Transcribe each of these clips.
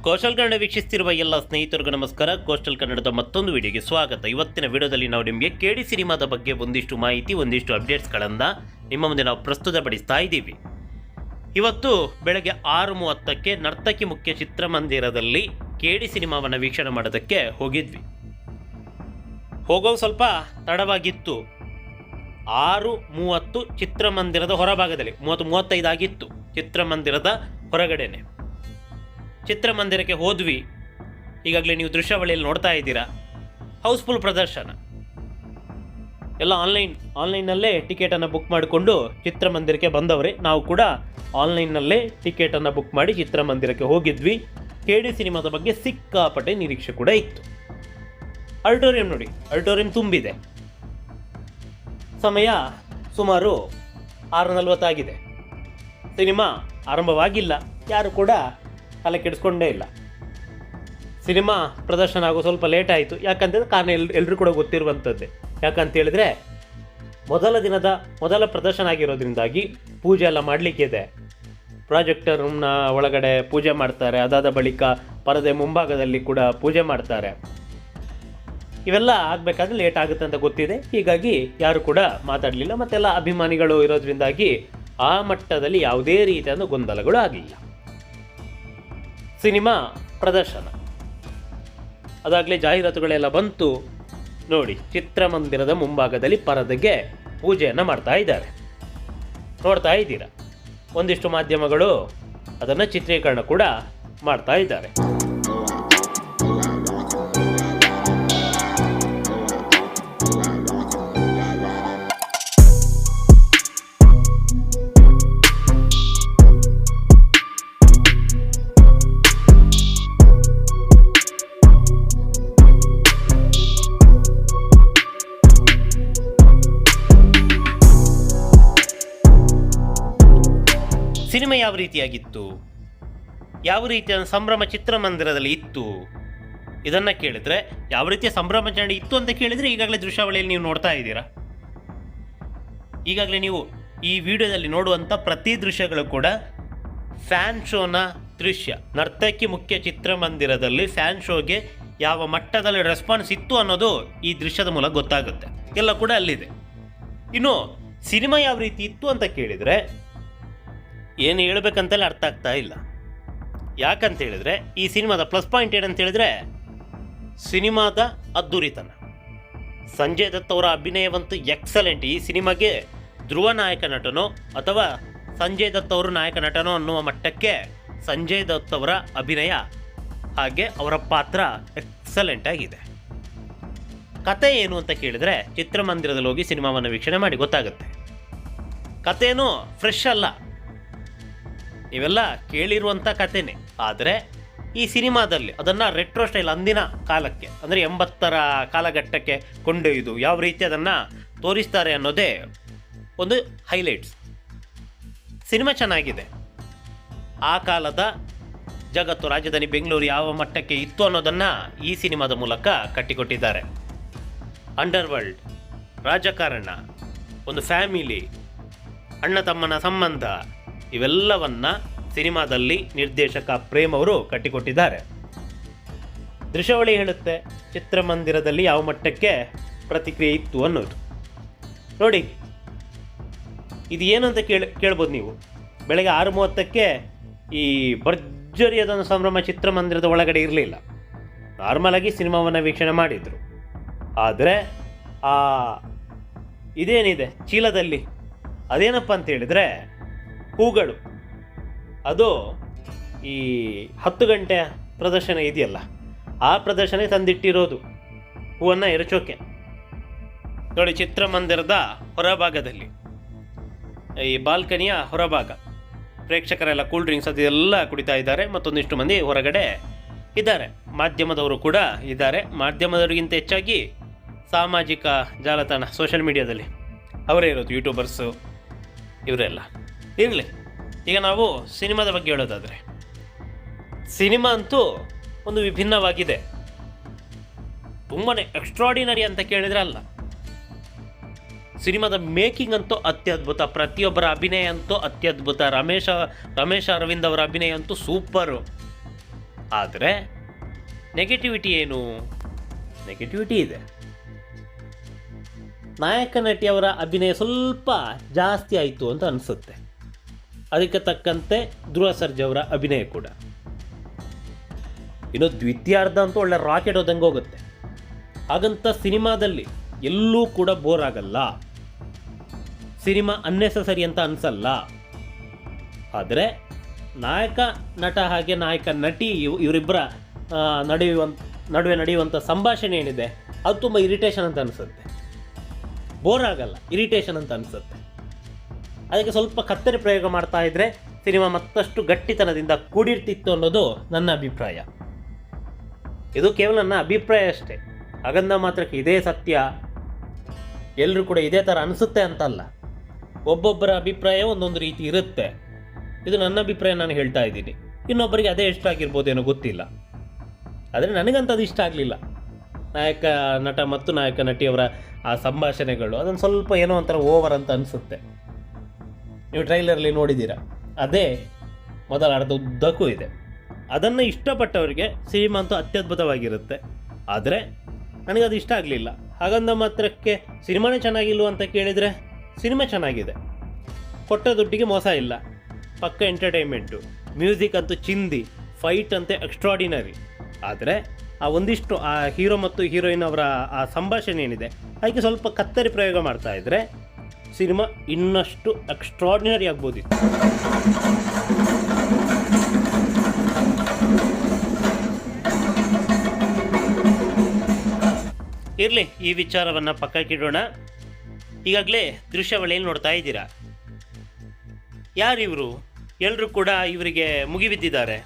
Coastal Kannada ವೀಕ್ಷಿಸ್ತಿರುವ ಎಲ್ಲ ಸ್ನೇಹಿತರಿಗೂ ನಮಸ್ಕಾರ. ಕೋಸ್ಟಲ್ ಕನ್ನಡದ ಮತ್ತೊಂದು ವಿಡಿಯೋಗೆ ಸ್ವಾಗತ. ಇವತ್ತಿನ ವಿಡಿಯೋದಲ್ಲಿ ನಾವು ನಿಮಗೆ ಕೆಡಿ ಸಿನಿಮಾದ ಬಗ್ಗೆ ಒಂದಿಷ್ಟು ಮಾಹಿತಿ, ಒಂದಿಷ್ಟು ಅಪ್ಡೇಟ್ಸ್ಗಳನ್ನು ನಿಮ್ಮ ಮುಂದೆ ನಾವು ಪ್ರಸ್ತುತಪಡಿಸ್ತಾ ಇದ್ದೀವಿ. ಇವತ್ತು ಬೆಳಗ್ಗೆ 6:30ಕ್ಕೆ ನರ್ತಕಿ ಮುಖ್ಯ ಚಿತ್ರಮಂದಿರದಲ್ಲಿ ಕೆಡಿ ಸಿನಿಮಾವನ್ನು ವೀಕ್ಷಣೆ ಮಾಡೋದಕ್ಕೆ ಹೋಗಿದ್ವಿ. ಹೋಗೋದು ಸ್ವಲ್ಪ ತಡವಾಗಿತ್ತು. 6:30 ಚಿತ್ರಮಂದಿರದ ಹೊರಭಾಗದಲ್ಲಿ, 30-35 ಆಗಿತ್ತು ಚಿತ್ರಮಂದಿರದ ಹೊರಗಡೆನೆ. ಚಿತ್ರಮಂದಿರಕ್ಕೆ ಹೋದ್ವಿ. ಈಗಾಗಲೇ ನೀವು ನೋಡ್ತಾ ಇದ್ದೀರಾ, ಹೌಸ್ಫುಲ್ ಪ್ರದರ್ಶನ. ಎಲ್ಲ ಆನ್ಲೈನ್ನಲ್ಲೇ ಟಿಕೆಟನ್ನು ಬುಕ್ ಮಾಡಿಕೊಂಡು ಚಿತ್ರಮಂದಿರಕ್ಕೆ ಬಂದವರೇ. ನಾವು ಕೂಡ ಆನ್ಲೈನ್ನಲ್ಲೇ ಟಿಕೆಟನ್ನು ಬುಕ್ ಮಾಡಿ ಚಿತ್ರಮಂದಿರಕ್ಕೆ ಹೋಗಿದ್ವಿ. ಕೆಡಿ ಸಿನಿಮಾದ ಬಗ್ಗೆ ಸಿಕ್ಕಾಪಟ್ಟೆ ನಿರೀಕ್ಷೆ ಕೂಡ ಇತ್ತು. ಆಡಿಟೋರಿಯಂ ನೋಡಿ, ಆಡಿಟೋರಿಯಂ ತುಂಬಿದೆ. ಸಮಯ ಸುಮಾರು 6:40 ಆಗಿದೆ. ಸಿನಿಮಾ ಆರಂಭವಾಗಿಲ್ಲ. ಯಾರು ಕೂಡ ತಲೆ ಕೆಡಿಸ್ಕೊಂಡೇ ಇಲ್ಲ. ಸಿನಿಮಾ ಪ್ರದರ್ಶನ ಆಗೋ ಸ್ವಲ್ಪ ಲೇಟ್ ಆಯಿತು. ಯಾಕಂತಂದರೆ ಕಾರಣ ಎಲ್ಲರೂ ಕೂಡ ಗೊತ್ತಿರುವಂಥದ್ದೇ. ಯಾಕಂತೇಳಿದರೆ ಮೊದಲ ದಿನದ ಮೊದಲ ಪ್ರದರ್ಶನ ಆಗಿರೋದ್ರಿಂದಾಗಿ ಪೂಜೆ ಎಲ್ಲ ಮಾಡಲಿಕ್ಕಿದೆ. ಪ್ರಾಜೆಕ್ಟರ್ ರೂಮ್ನ ಒಳಗಡೆ ಪೂಜೆ ಮಾಡ್ತಾರೆ. ಅದಾದ ಬಳಿಕ ಪರದೆ ಮುಂಭಾಗದಲ್ಲಿ ಕೂಡ ಪೂಜೆ ಮಾಡ್ತಾರೆ. ಇವೆಲ್ಲ ಆಗಬೇಕಾದ್ರೆ ಲೇಟ್ ಆಗುತ್ತೆ ಅಂತ ಗೊತ್ತಿದೆ. ಹೀಗಾಗಿ ಯಾರು ಕೂಡ ಮಾತಾಡಲಿಲ್ಲ. ಮತ್ತೆಲ್ಲ ಅಭಿಮಾನಿಗಳು ಇರೋದ್ರಿಂದಾಗಿ ಆ ಮಟ್ಟದಲ್ಲಿ ಯಾವುದೇ ರೀತಿಯಾದ ಗೊಂದಲಗಳು ಆಗಲಿಲ್ಲ. ಸಿನಿಮಾ ಪ್ರದರ್ಶನ ಅದಾಗಲೇ ಜಾಹೀರಾತುಗಳೆಲ್ಲ ಬಂತು. ನೋಡಿ, ಚಿತ್ರಮಂದಿರದ ಮುಂಭಾಗದಲ್ಲಿ ಪರದೆಗೆ ಪೂಜೆಯನ್ನು ಮಾಡ್ತಾ ಇದ್ದಾರೆ. ನೋಡ್ತಾ ಇದ್ದೀರಾ, ಒಂದಿಷ್ಟು ಮಾಧ್ಯಮಗಳು ಅದನ್ನು ಚಿತ್ರೀಕರಣ ಕೂಡ ಮಾಡ್ತಾ ಇದ್ದಾರೆ. ಸಿನಿಮಾ ಯಾವ ರೀತಿಯಾಗಿತ್ತು, ಯಾವ ರೀತಿಯ ಸಂಭ್ರಮ ಚಿತ್ರಮಂದಿರದಲ್ಲಿ ಇತ್ತು, ಇದನ್ನು ಕೇಳಿದರೆ ಯಾವ ರೀತಿಯ ಸಂಭ್ರಮಾಚರಣೆ ಇತ್ತು ಅಂತ ಕೇಳಿದರೆ ಈಗಾಗಲೇ ದೃಶ್ಯಾವಳಿಯಲ್ಲಿ ನೀವು ನೋಡ್ತಾ ಇದ್ದೀರಾ. ಈಗಾಗಲೇ ನೀವು ಈ ವಿಡಿಯೋದಲ್ಲಿ ನೋಡುವಂಥ ಪ್ರತಿ ದೃಶ್ಯಗಳು ಕೂಡ ಫ್ಯಾನ್ ಶೋನ ದೃಶ್ಯ. ನರ್ತಕಿ ಮುಖ್ಯ ಚಿತ್ರಮಂದಿರದಲ್ಲಿ ಫ್ಯಾನ್ ಶೋಗೆ ಯಾವ ಮಟ್ಟದಲ್ಲಿ ರೆಸ್ಪಾನ್ಸ್ ಇತ್ತು ಅನ್ನೋದು ಈ ದೃಶ್ಯದ ಮೂಲಕ ಗೊತ್ತಾಗುತ್ತೆ. ಎಲ್ಲ ಕೂಡ ಅಲ್ಲಿದೆ. ಇನ್ನು ಸಿನಿಮಾ ಯಾವ ರೀತಿ ಇತ್ತು ಅಂತ ಕೇಳಿದರೆ ಏನು ಹೇಳ್ಬೇಕಂತಲೇ ಅರ್ಥ ಆಗ್ತಾ ಇಲ್ಲ. ಯಾಕಂತ ಹೇಳಿದ್ರೆ ಈ ಸಿನಿಮಾದ ಪ್ಲಸ್ ಪಾಯಿಂಟ್ ಏನಂತ ಹೇಳಿದ್ರೆ ಸಿನಿಮಾದ ಅದ್ದೂರಿತನ. ಸಂಜಯ್ ದತ್ ಅವರ ಅಭಿನಯವಂತೂ ಎಕ್ಸಲೆಂಟ್. ಈ ಸಿನಿಮಾಗೆ ಧ್ರುವ ನಾಯಕ ನಟನೋ ಅಥವಾ ಸಂಜಯ್ ದತ್ ಅವರು ನಾಯಕ ನಟನೋ ಅನ್ನುವ ಮಟ್ಟಕ್ಕೆ ಸಂಜಯ್ ದತ್ ಅವರ ಅಭಿನಯ ಹಾಗೆ ಅವರ ಪಾತ್ರ ಎಕ್ಸಲೆಂಟ್ ಆಗಿದೆ. ಕತೆ ಏನು ಅಂತ ಕೇಳಿದರೆ ಚಿತ್ರಮಂದಿರದಲ್ಲಿ ಹೋಗಿ ಸಿನಿಮಾವನ್ನು ವೀಕ್ಷಣೆ ಮಾಡಿ ಗೊತ್ತಾಗುತ್ತೆ. ಕಥೆನೂ ಫ್ರೆಶ್ ಅಲ್ಲ, ಇವೆಲ್ಲ ಕೇಳಿರುವಂಥ ಕಥೆನೇ. ಆದರೆ ಈ ಸಿನಿಮಾದಲ್ಲಿ ಅದನ್ನು ರೆಟ್ರೋ ಸ್ಟೈಲ್, ಅಂದಿನ ಕಾಲಕ್ಕೆ ಅಂದರೆ 80ರ ಕಾಲಘಟ್ಟಕ್ಕೆ ಕೊಂಡೊಯ್ದು ಯಾವ ರೀತಿ ಅದನ್ನು ತೋರಿಸ್ತಾರೆ ಅನ್ನೋದೇ ಒಂದು ಹೈಲೈಟ್ಸ್. ಸಿನಿಮಾ ಚೆನ್ನಾಗಿದೆ. ಆ ಕಾಲದ ಜಗತ್ತು, ರಾಜಧಾನಿ ಬೆಂಗಳೂರು ಯಾವ ಮಟ್ಟಕ್ಕೆ ಇತ್ತು ಅನ್ನೋದನ್ನು ಈ ಸಿನಿಮಾದ ಮೂಲಕ ಕಟ್ಟಿಕೊಟ್ಟಿದ್ದಾರೆ. ಅಂಡರ್ವರ್ಲ್ಡ್, ರಾಜಕಾರಣ, ಒಂದು ಫ್ಯಾಮಿಲಿ, ಅಣ್ಣ ತಮ್ಮನ ಸಂಬಂಧ, ಇವೆಲ್ಲವನ್ನ ಸಿನಿಮಾದಲ್ಲಿ ನಿರ್ದೇಶಕ ಪ್ರೇಮ್ ಅವರು ಕಟ್ಟಿಕೊಟ್ಟಿದ್ದಾರೆ. ದೃಶ್ಯಾವಳಿ ಹೇಳುತ್ತೆ ಚಿತ್ರಮಂದಿರದಲ್ಲಿ ಯಾವ ಮಟ್ಟಕ್ಕೆ ಪ್ರತಿಕ್ರಿಯೆ ಇತ್ತು ಅನ್ನೋದು. ನೋಡಿ, ಇದು ಏನು ಅಂತ ಕೇಳ್ಬೋದು ನೀವು. ಬೆಳಗ್ಗೆ 6:30ಕ್ಕೆ ಈ ಭರ್ಜರಿಯಾದ ಸಂಭ್ರಮ ಚಿತ್ರಮಂದಿರದ ಒಳಗಡೆ ಇರಲಿಲ್ಲ. ನಾರ್ಮಲ್ ಆಗಿ ಸಿನಿಮಾವನ್ನು ವೀಕ್ಷಣೆ ಮಾಡಿದರು. ಆದರೆ ಇದೇನಿದೆ ಚೀಲದಲ್ಲಿ, ಅದೇನಪ್ಪ ಅಂತ ಹೇಳಿದರೆ ಹೂಗಳು. ಅದು ಈ 10 ಗಂಟೆಯ ಪ್ರದರ್ಶನ ಇದೆಯಲ್ಲ, ಆ ಪ್ರದರ್ಶನ ತಂದಿಟ್ಟಿರೋದು ಹೂವನ್ನು ಎರಚೋಕೆ. ನೋಡಿ, ಚಿತ್ರಮಂದಿರದ ಹೊರಭಾಗದಲ್ಲಿ ಈ ಬಾಲ್ಕನಿಯ ಹೊರಭಾಗ ಪ್ರೇಕ್ಷಕರೆಲ್ಲ ಕೂಲ್ ಡ್ರಿಂಕ್ಸ್ ಅದೆಲ್ಲ ಕುಡಿತಾ ಇದ್ದಾರೆ. ಮತ್ತೊಂದಿಷ್ಟು ಮಂದಿ ಹೊರಗಡೆ ಇದ್ದಾರೆ. ಮಾಧ್ಯಮದವರು ಕೂಡ ಇದ್ದಾರೆ. ಮಾಧ್ಯಮದವರಿಗಿಂತ ಹೆಚ್ಚಾಗಿ ಸಾಮಾಜಿಕ ಜಾಲತಾಣ, ಸೋಷಿಯಲ್ ಮೀಡಿಯಾದಲ್ಲಿ ಅವರೇ ಇರೋದು, ಯೂಟ್ಯೂಬರ್ಸು ಇವರೆಲ್ಲ ಇರಲಿ. ಈಗ ನಾವು ಸಿನಿಮಾದ ಬಗ್ಗೆ ಹೇಳೋದಾದರೆ, ಸಿನಿಮಾ ಅಂತೂ ಒಂದು ವಿಭಿನ್ನವಾಗಿದೆ. ತುಂಬಾ ಎಕ್ಸ್ಟ್ರಾಡಿನರಿ ಅಂತ ಕೇಳಿದರೆ ಅಲ್ಲ. ಸಿನಿಮಾದ ಮೇಕಿಂಗ್ ಅಂತೂ ಅತ್ಯದ್ಭುತ, ಪ್ರತಿಯೊಬ್ಬರ ಅಭಿನಯ ಅಂತೂ ಅತ್ಯದ್ಭುತ. ರಮೇಶ್ ಅರವಿಂದ್ ಅವರ ಅಭಿನಯ ಅಂತೂ ಸೂಪರು. ಆದರೆ ನೆಗೆಟಿವಿಟಿ ಏನು? ನೆಗೆಟಿವಿಟಿ ಇದೆ. ನಾಯಕ ನಟಿಯವರ ಅಭಿನಯ ಸ್ವಲ್ಪ ಜಾಸ್ತಿ ಆಯಿತು ಅಂತ ಅನಿಸುತ್ತೆ. ಅದಕ್ಕೆ ತಕ್ಕಂತೆ ಧ್ರುವ ಸರ್ಜಾ ಅವರ ಅಭಿನಯ ಕೂಡ. ಇನ್ನು ದ್ವಿತೀಯಾರ್ಧ ಅಂತೂ ಒಳ್ಳೆ ರಾಕೆಟ್ ಹೋದಂಗೆ ಹೋಗುತ್ತೆ. ಹಾಗಂತ ಸಿನಿಮಾದಲ್ಲಿ ಎಲ್ಲೂ ಕೂಡ ಬೋರ್ ಆಗಲ್ಲ, ಸಿನಿಮಾ ಅನ್ನೆಸಸರಿ ಅಂತ ಅನಿಸಲ್ಲ. ಆದರೆ ನಾಯಕ ನಟ ಹಾಗೆ ನಾಯಕ ನಟಿ ಇವರಿಬ್ಬರ ನಡುವೆ ನಡೆಯುವಂಥ ಸಂಭಾಷಣೆ ಏನಿದೆ ಅದು ತುಂಬ ಇರಿಟೇಷನ್ ಅಂತ ಅನಿಸುತ್ತೆ. ಬೋರ್ ಆಗಲ್ಲ, ಇರಿಟೇಷನ್ ಅಂತ ಅನಿಸುತ್ತೆ. ಅದಕ್ಕೆ ಸ್ವಲ್ಪ ಕತ್ತರಿ ಪ್ರಯೋಗ ಮಾಡ್ತಾ ಇದ್ದರೆ ಸಿನಿಮಾ ಮತ್ತಷ್ಟು ಗಟ್ಟಿತನದಿಂದ ಕೂಡಿರ್ತಿತ್ತು ಅನ್ನೋದು ನನ್ನ ಅಭಿಪ್ರಾಯ. ಇದು ಕೇವಲ ನನ್ನ ಅಭಿಪ್ರಾಯ ಅಷ್ಟೇ. ಹಾಗಂದ ಮಾತ್ರಕ್ಕೆ ಇದೇ ಸತ್ಯ, ಎಲ್ಲರೂ ಕೂಡ ಇದೇ ಥರ ಅನಿಸುತ್ತೆ ಅಂತಲ್ಲ. ಒಬ್ಬೊಬ್ಬರ ಅಭಿಪ್ರಾಯ ಒಂದೊಂದು ರೀತಿ ಇರುತ್ತೆ. ಇದು ನನ್ನ ಅಭಿಪ್ರಾಯ, ನಾನು ಹೇಳ್ತಾ ಇದ್ದೀನಿ. ಇನ್ನೊಬ್ಬರಿಗೆ ಅದೇ ಇಷ್ಟ ಆಗಿರ್ಬೋದೇನೋ ಗೊತ್ತಿಲ್ಲ. ಆದರೆ ನನಗಂತದು ಇಷ್ಟ ಆಗಲಿಲ್ಲ. ನಾಯಕ ನಟ ಮತ್ತು ನಾಯಕ ನಟಿಯವರ ಆ ಸಂಭಾಷಣೆಗಳು ಅದನ್ನು ಸ್ವಲ್ಪ ಏನೋ ಒಂಥರ ಓವರ್ ಅಂತ ಅನಿಸುತ್ತೆ. ನೀವು ಟ್ರೈಲರಲ್ಲಿ ನೋಡಿದ್ದೀರಾ, ಅದೇ ಮೊದಲ ಅರ್ಧ ಉದ್ದಕ್ಕೂ ಇದೆ. ಅದನ್ನು ಇಷ್ಟಪಟ್ಟವರಿಗೆ ಸಿನಿಮಾ ಅಂತೂ ಅತ್ಯದ್ಭುತವಾಗಿರುತ್ತೆ. ಆದರೆ ನನಗದು ಇಷ್ಟ ಆಗಲಿಲ್ಲ. ಹಾಗಂದ ಮಾತ್ರಕ್ಕೆ ಸಿನಿಮಾನೇ ಚೆನ್ನಾಗಿಲ್ವ ಅಂತ ಕೇಳಿದರೆ ಸಿನಿಮಾ ಚೆನ್ನಾಗಿದೆ, ಕೊಟ್ಟ ದುಡ್ಡಿಗೆ ಮೋಸ ಇಲ್ಲ, ಪಕ್ಕ ಎಂಟರ್ಟೈನ್ಮೆಂಟು, ಮ್ಯೂಸಿಕ್ ಅಂತೂ ಚಿಂದಿ, ಫೈಟ್ ಅಂತೆ ಎಕ್ಸ್ಟ್ರಾಡಿನರಿ. ಆದರೆ ಆ ಒಂದಿಷ್ಟು ಆ ಹೀರೋ ಮತ್ತು ಹೀರೋಯಿನ್ ಅವರ ಆ ಸಂಭಾಷಣೆ ಏನಿದೆ ಅದಕ್ಕೆ ಸ್ವಲ್ಪ ಕತ್ತರಿ ಪ್ರಯೋಗ ಮಾಡ್ತಾ ಇದ್ದರೆ ಸಿನಿಮಾ ಇನ್ನಷ್ಟು ಎಕ್ಸ್ಟ್ರಾಡಿನರಿ ಆಗ್ಬೋದಿತ್ತು. ಇರಲಿ, ಈ ವಿಚಾರವನ್ನು ಪಕ್ಕಕ್ಕಿಡೋಣ. ಈಗಾಗಲೇ ದೃಶ್ಯಾವಳಿಯಲ್ಲಿ ನೋಡ್ತಾ ಇದ್ದೀರಾ. ಯಾರಿವರು? ಎಲ್ಲರೂ ಕೂಡ ಇವರಿಗೆ ಮುಗಿಬಿದ್ದಿದ್ದಾರೆ,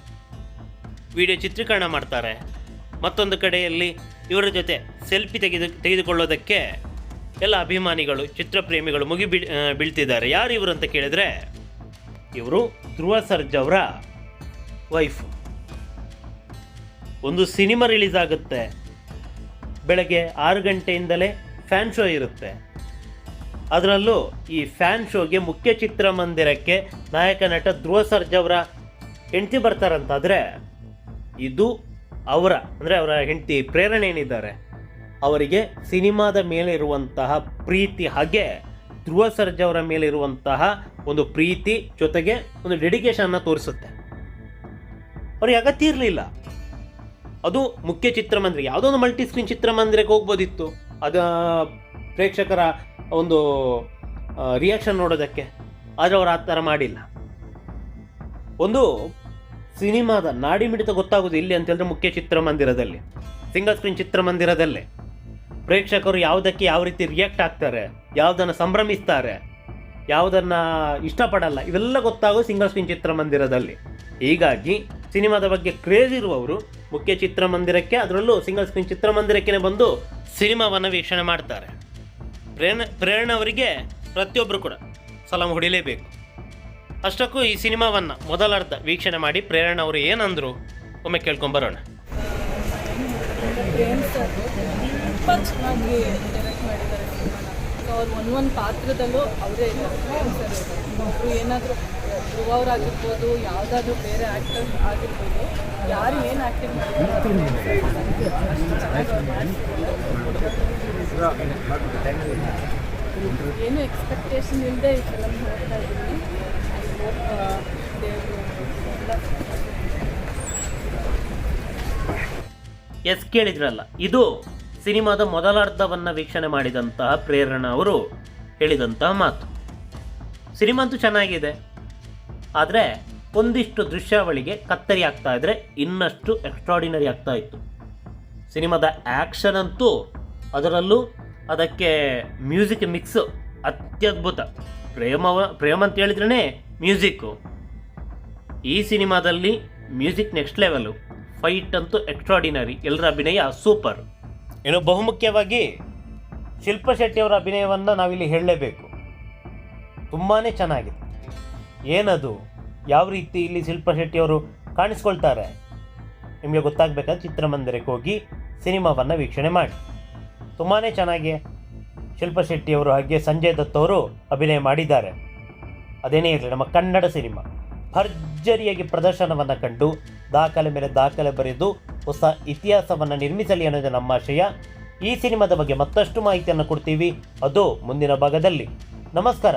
ವಿಡಿಯೋ ಚಿತ್ರೀಕರಣ ಮಾಡ್ತಾರೆ. ಮತ್ತೊಂದು ಕಡೆಯಲ್ಲಿ ಇವರ ಜೊತೆ ಸೆಲ್ಫಿ ತೆಗೆದುಕೊಳ್ಳೋದಕ್ಕೆ ಎಲ್ಲ ಅಭಿಮಾನಿಗಳು, ಚಿತ್ರಪ್ರೇಮಿಗಳು ಬೀಳ್ತಿದ್ದಾರೆ. ಯಾರು ಇವರು ಅಂತ ಕೇಳಿದರೆ ಇವರು ಧ್ರುವ ಸರ್ಜಾ ಅವರ ವೈಫ್. ಒಂದು ಸಿನಿಮಾ ರಿಲೀಸ್ ಆಗುತ್ತೆ, ಬೆಳಗ್ಗೆ 6 ಗಂಟೆಯಿಂದಲೇ ಫ್ಯಾನ್ ಶೋ ಇರುತ್ತೆ. ಅದರಲ್ಲೂ ಈ ಫ್ಯಾನ್ ಶೋಗೆ ಮುಖ್ಯ ಚಿತ್ರಮಂದಿರಕ್ಕೆ ನಾಯಕ ನಟ ಧ್ರುವ ಸರ್ಜಾ ಅವರ ಹೆಂಡತಿ ಬರ್ತಾರಂತಾದರೆ ಇದು ಅವರ ಹೆಂಡತಿ ಪ್ರೇರಣೆ ಏನಿದ್ದಾರೆ ಅವರಿಗೆ ಸಿನಿಮಾದ ಮೇಲೆ ಇರುವಂತಹ ಪ್ರೀತಿ, ಹಾಗೆ ಧ್ರುವ ಸರ್ಜಾ ಅವರ ಮೇಲೆ ಇರುವಂತಹ ಒಂದು ಪ್ರೀತಿ ಜೊತೆಗೆ ಒಂದು ಡೆಡಿಕೇಶನ್ನ ತೋರಿಸುತ್ತೆ. ಅವ್ರಿಗೆ ಅಗತ್ಯ ಇರಲಿಲ್ಲ. ಅದು ಮುಖ್ಯ ಚಿತ್ರಮಂದಿರ, ಯಾವುದೋ ಒಂದು ಮಲ್ಟಿ ಸ್ಕ್ರೀನ್ ಚಿತ್ರಮಂದಿರಕ್ಕೆ ಹೋಗ್ಬೋದಿತ್ತು ಅದು ಪ್ರೇಕ್ಷಕರ ಒಂದು ರಿಯಾಕ್ಷನ್ ನೋಡೋದಕ್ಕೆ. ಆದರೆ ಅವರು ಆ ಥರ ಮಾಡಿಲ್ಲ. ಒಂದು ಸಿನಿಮಾದ ನಾಡಿ ಮಿಡಿತ ಗೊತ್ತಾಗೋದು ಇಲ್ಲಿ ಅಂತ ಹೇಳಿದ್ರೆ ಮುಖ್ಯ ಚಿತ್ರಮಂದಿರದಲ್ಲಿ, ಸಿಂಗಲ್ ಸ್ಕ್ರೀನ್ ಚಿತ್ರಮಂದಿರದಲ್ಲೇ. ಪ್ರೇಕ್ಷಕರು ಯಾವುದಕ್ಕೆ ಯಾವ ರೀತಿ ರಿಯಾಕ್ಟ್ ಆಗ್ತಾರೆ, ಯಾವುದನ್ನು ಸಂಭ್ರಮಿಸ್ತಾರೆ, ಯಾವುದನ್ನು ಇಷ್ಟಪಡಲ್ಲ, ಇವೆಲ್ಲ ಗೊತ್ತಾಗೋದು ಸಿಂಗಲ್ ಸ್ಕ್ರೀನ್ ಚಿತ್ರಮಂದಿರದಲ್ಲಿ. ಹೀಗಾಗಿ ಸಿನಿಮಾದ ಬಗ್ಗೆ ಕ್ರೇಜ್ ಇರುವವರು ಮುಖ್ಯ ಚಿತ್ರಮಂದಿರಕ್ಕೆ, ಅದರಲ್ಲೂ ಸಿಂಗಲ್ ಸ್ಕ್ರೀನ್ ಚಿತ್ರಮಂದಿರಕ್ಕೆ ಬಂದು ಸಿನಿಮಾವನ್ನು ವೀಕ್ಷಣೆ ಮಾಡ್ತಾರೆ. ಪ್ರೇರಣೆ ಅವರಿಗೆ ಪ್ರತಿಯೊಬ್ಬರು ಕೂಡ ಸಲಾಮ್ ಹೊಡಿಲೇಬೇಕು. ಅಷ್ಟಕ್ಕೂ ಈ ಸಿನಿಮಾವನ್ನು ಮೊದಲಾರ್ಧ ವೀಕ್ಷಣೆ ಮಾಡಿ ಪ್ರೇರಣೆ ಅವರು ಏನಂದರು ಒಮ್ಮೆ ಕೇಳ್ಕೊಂಬರೋಣ. ತುಂಬ ಚೆನ್ನಾಗಿ ಡೈರೆಕ್ಟ್ ಮಾಡಿದ್ದಾರೆ ಸಿನಿಮಾನ. ಸೊ ಅವ್ರು ಒಂದೊಂದು ಪಾತ್ರದಲ್ಲೂ ಅವರೇ ಇದ್ದಾರೆ. ಒಬ್ಬರು ಏನಾದರೂ ಧ್ರುವ ಅವರಾಗಿರ್ಬೋದು, ಯಾವುದಾದ್ರೂ ಬೇರೆ ಆ್ಯಕ್ಟರ್ ಆಗಿರ್ಬೋದು, ಯಾರು ಏನು ಆ್ಯಕ್ಟಿಂಗ್ ಮಾಡಿದ್ದಾರೆ ಏನು ಎಕ್ಸ್ಪೆಕ್ಟೇಷನ್ ಇಲ್ಲದೆ ಈ ಫಿಲಮ್ ನೋಡ್ತಾ ಇದ್ದೀನಿ. ಎಸ್, ಕೇಳಿದ್ರಲ್ಲ, ಇದು ಸಿನಿಮಾದ ಮೊದಲಾರ್ಧವನ್ನು ವೀಕ್ಷಣೆ ಮಾಡಿದಂತಹ ಪ್ರೇರಣಾ ಅವರು ಹೇಳಿದಂತಹ ಮಾತು. ಸಿನಿಮಾ ಅಂತೂ ಚೆನ್ನಾಗಿದೆ, ಆದರೆ ಒಂದಿಷ್ಟು ದೃಶ್ಯಾವಳಿಗೆ ಕತ್ತರಿ ಆಗ್ತಾ ಇದ್ದರೆ ಇನ್ನಷ್ಟು ಎಕ್ಸ್ಟ್ರಾಡಿನರಿ ಆಗ್ತಾ ಇತ್ತು. ಸಿನಿಮಾದ ಆ್ಯಕ್ಷನ್ ಅಂತೂ, ಅದರಲ್ಲೂ ಅದಕ್ಕೆ ಮ್ಯೂಸಿಕ್ ಮಿಕ್ಸು ಅತ್ಯದ್ಭುತ. ಪ್ರೇಮ ಅಂತ ಹೇಳಿದ್ರೇ ಮ್ಯೂಸಿಕ್ಕು. ಈ ಸಿನಿಮಾದಲ್ಲಿ ಮ್ಯೂಸಿಕ್ ನೆಕ್ಸ್ಟ್ ಲೆವೆಲು, ಫೈಟ್ ಅಂತೂ ಎಕ್ಸ್ಟ್ರಾಡಿನರಿ, ಎಲ್ಲರ ಅಭಿನಯ ಸೂಪರ್. ಇನ್ನು ಬಹುಮುಖ್ಯವಾಗಿ ಶಿಲ್ಪಾ ಶೆಟ್ಟಿಯವರ ಅಭಿನಯವನ್ನು ನಾವಿಲ್ಲಿ ಹೇಳಲೇಬೇಕು. ತುಂಬಾ ಚೆನ್ನಾಗಿದೆ. ಏನದು, ಯಾವ ರೀತಿ ಇಲ್ಲಿ ಶಿಲ್ಪಾ ಶೆಟ್ಟಿಯವರು ಕಾಣಿಸ್ಕೊಳ್ತಾರೆ ನಿಮಗೆ ಗೊತ್ತಾಗಬೇಕಾದ್ರೆ ಚಿತ್ರಮಂದಿರಕ್ಕೆ ಹೋಗಿ ಸಿನಿಮಾವನ್ನು ವೀಕ್ಷಣೆ ಮಾಡಿ. ತುಂಬಾ ಚೆನ್ನಾಗಿ ಶಿಲ್ಪಾ ಶೆಟ್ಟಿಯವರು ಹಾಗೆ ಸಂಜಯ್ ದತ್ ಅವರು ಅಭಿನಯ ಮಾಡಿದ್ದಾರೆ. ಅದೇನೇ ಇರಲಿ, ನಮ್ಮ ಕನ್ನಡ ಸಿನಿಮಾ ಭರ್ಜರಿಯಾಗಿ ಪ್ರದರ್ಶನವನ್ನು ಕಂಡು ದಾಖಲೆ ಮೇಲೆ ದಾಖಲೆ ಬರೆದು ಹೊಸ ಇತಿಹಾಸವನ್ನು ನಿರ್ಮಿಸಲಿ ಅನ್ನೋದು ನಮ್ಮ ಆಶಯ. ಈ ಸಿನಿಮಾದ ಬಗ್ಗೆ ಮತ್ತಷ್ಟು ಮಾಹಿತಿಯನ್ನು ಕೊಡ್ತೀವಿ, ಅದು ಮುಂದಿನ ಭಾಗದಲ್ಲಿ. ನಮಸ್ಕಾರ.